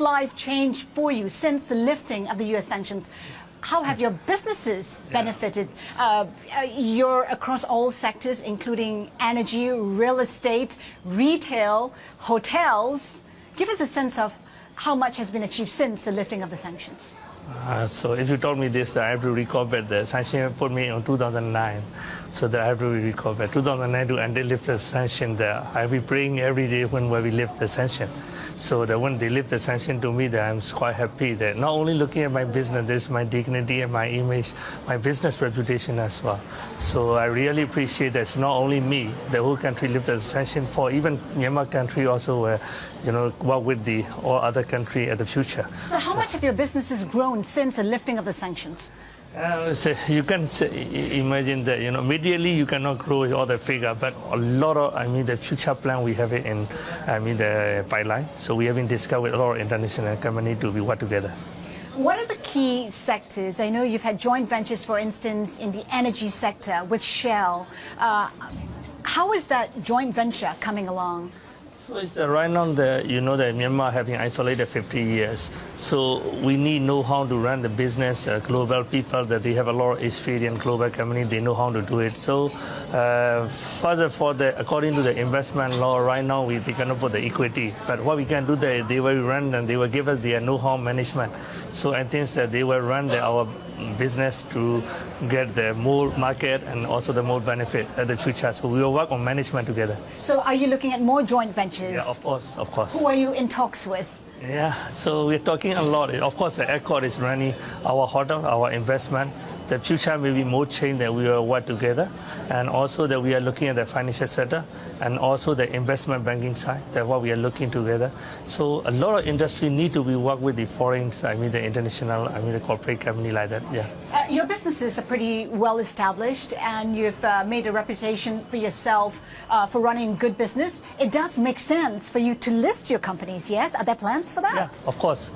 has life changed for you since the lifting of the U.S. sanctions? How have your businesses benefited? You're across all sectors, including energy, real estate, retail, hotels. Give us a sense of how much has been achieved since the lifting of the sanctions. So if you told me this, I have to recall back the sanction put me in 2009. So that I have to recall back 2009 and they lift the sanction there. I'll be praying every day when we lift the sanction. So that when they lift the sanction to me, that I'm quite happy that not only looking at my business, there's my dignity and my image, my business reputation as well. So I really appreciate that it's not only me, the whole country lifted the sanction for even Myanmar country also, work with the all other country at the future. So how much have your businesses grown since the lifting of the sanctions? So you can imagine that, immediately you cannot grow all the figure, but a lot of, the future plan, we have it in, the pipeline. So we have been discussed with a lot of international companies to be work together. What are the key sectors? I know you've had joint ventures, for instance, in the energy sector with Shell. How is that joint venture coming along? So it's right now that Myanmar having isolated 50 years. So we need know how to run the business, global people that they have a lot of experience, global company, they know how to do it. So further according to the investment law, right now they cannot put the equity. But what we can do, they will run and they will give us their know-how management. So I think that they will run our business to get the more market and also the more benefit at the future. So we will work on management together. So are you looking at more joint ventures? Yeah, of course, of course. Who are you in talks with? Yeah, so we're talking a lot. Of course, the airport is running our hotel, our investment. The future may be more change that we will work together, and also that we are looking at the financial sector and also the investment banking side, that what we are looking together. So a lot of industry need to be work with the foreign, the international, the corporate company like that, yeah. Your businesses are pretty well established and you've made a reputation for yourself for running good business. It does make sense for you to list your companies, yes? Are there plans for that? Yeah, of course.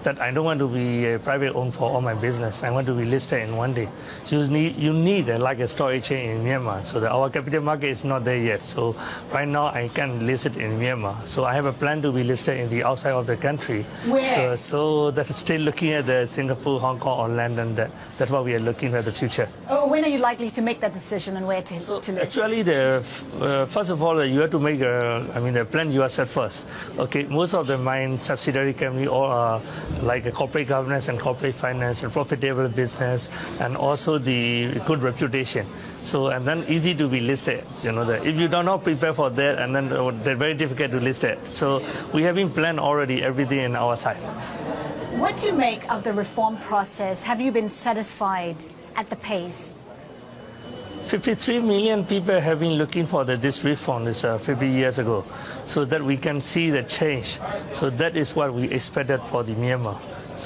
That I don't want to be private owned for all my business. I want to be listed in one day. You need like a stock exchange in Myanmar. So that our capital market is not there yet. So right now I can list it in Myanmar. So I have a plan to be listed in the outside of the country. Where? So that's still looking at the Singapore, Hong Kong, or London. That's what we are looking at the future. Oh, when are you likely to make that decision and where to list? Actually, first of all, you have to make the plan yourself first. Okay, most of the mine subsidiary company all are like a corporate governance and corporate finance and profitable business and also the good reputation. So, and then easy to be listed, if you do not prepare for that, and then they're very difficult to list it. So we have been planned already everything in our side. What do you make of the reform process? Have you been satisfied at the pace? 53 million people have been looking for this reform 50 years ago, so that we can see the change. So that is what we expected for the Myanmar.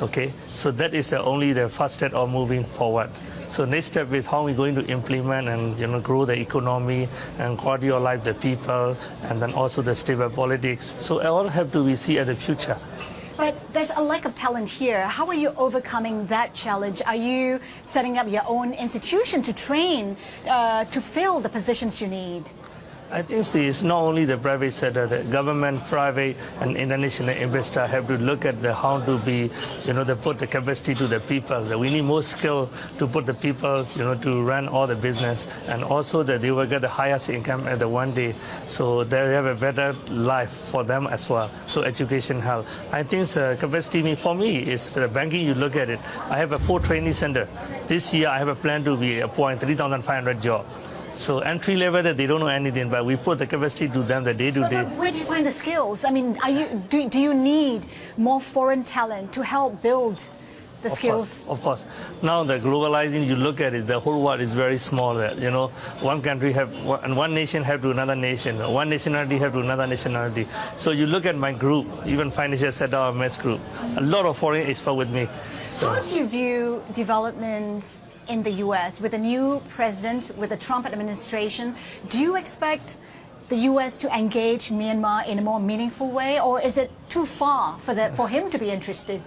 Okay, so that is only the first step of moving forward. So next step is how we're going to implement and grow the economy and quality of life the people, and then also the stable politics. So all have to be seen at the future. But there's a lack of talent here. How are you overcoming that challenge? Are you setting up your own institution to train to fill the positions you need? I think it's not only the private sector, the government, private, and international investor have to look at how to be, to put the capacity to the people. That we need more skill to put the people, to run all the business, and also that they will get the highest income at the one day, so they have a better life for them as well. So education, health. I think capacity for me is for the banking. You look at it. I have a 4 training center. This year I have a plan to be appoint 3,500 jobs. So entry level that they don't know anything, but we put the capacity to them that day to day. Where do you find the skills? I mean, do you need more foreign talent to help build the skills? Of course. Now the globalizing, you look at it, the whole world is very small. One country and one nation have to another nation, one nationality have to another nationality. So you look at my group, even financial sector, MES group, a lot of foreign experts with me. So how do you view developments in the U.S. with a new president, with the Trump administration? Do you expect the U.S. to engage Myanmar in a more meaningful way, or is it too far for him to be interested?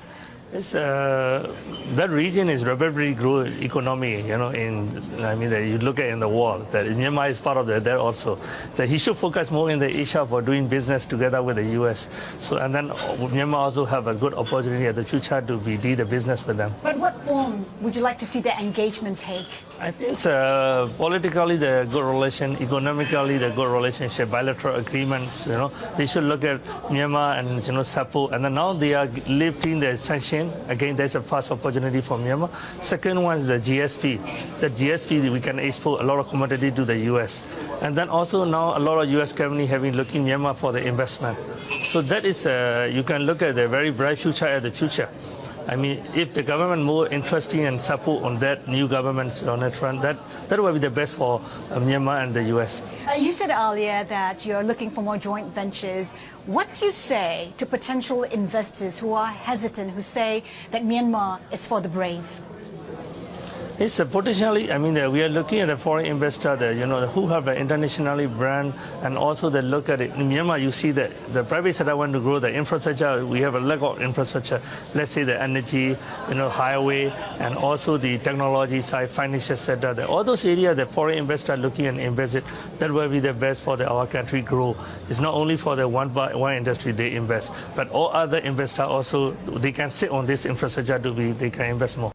That region is rapidly growing economy, you look at in the world, that Myanmar is part of that there also. That he should focus more in the Asia for doing business together with the US. So, and then Myanmar also have a good opportunity in the future to be the business with them. But what form would you like to see the engagement take? I think it's politically the good relation, economically the good relationship, bilateral agreements. They should look at Myanmar and support. And then now they are lifting the sanction. Again, there's a first opportunity for Myanmar. Second one is the GSP. The GSP we can export a lot of commodity to the US. And then also now a lot of US company having looking Myanmar for the investment. So that is you can look at the very bright future at the future. I mean, if the government more interesting and support on that new governments on that front, that will be the best for Myanmar and the US. You said earlier that you're looking for more joint ventures. What do you say to potential investors who are hesitant, who say that Myanmar is for the brave? It's potentially, we are looking at a foreign investor there, who have an internationally brand, and also they look at it. In Myanmar, you see that the private sector want to grow the infrastructure. We have a lack of infrastructure. Let's say the energy, highway, and also the technology side, financial sector. All those areas the foreign investor looking and invest it, that will be the best for our country grow. It's not only for the one industry they invest, but all other investors also, they can sit on this infrastructure they can invest more.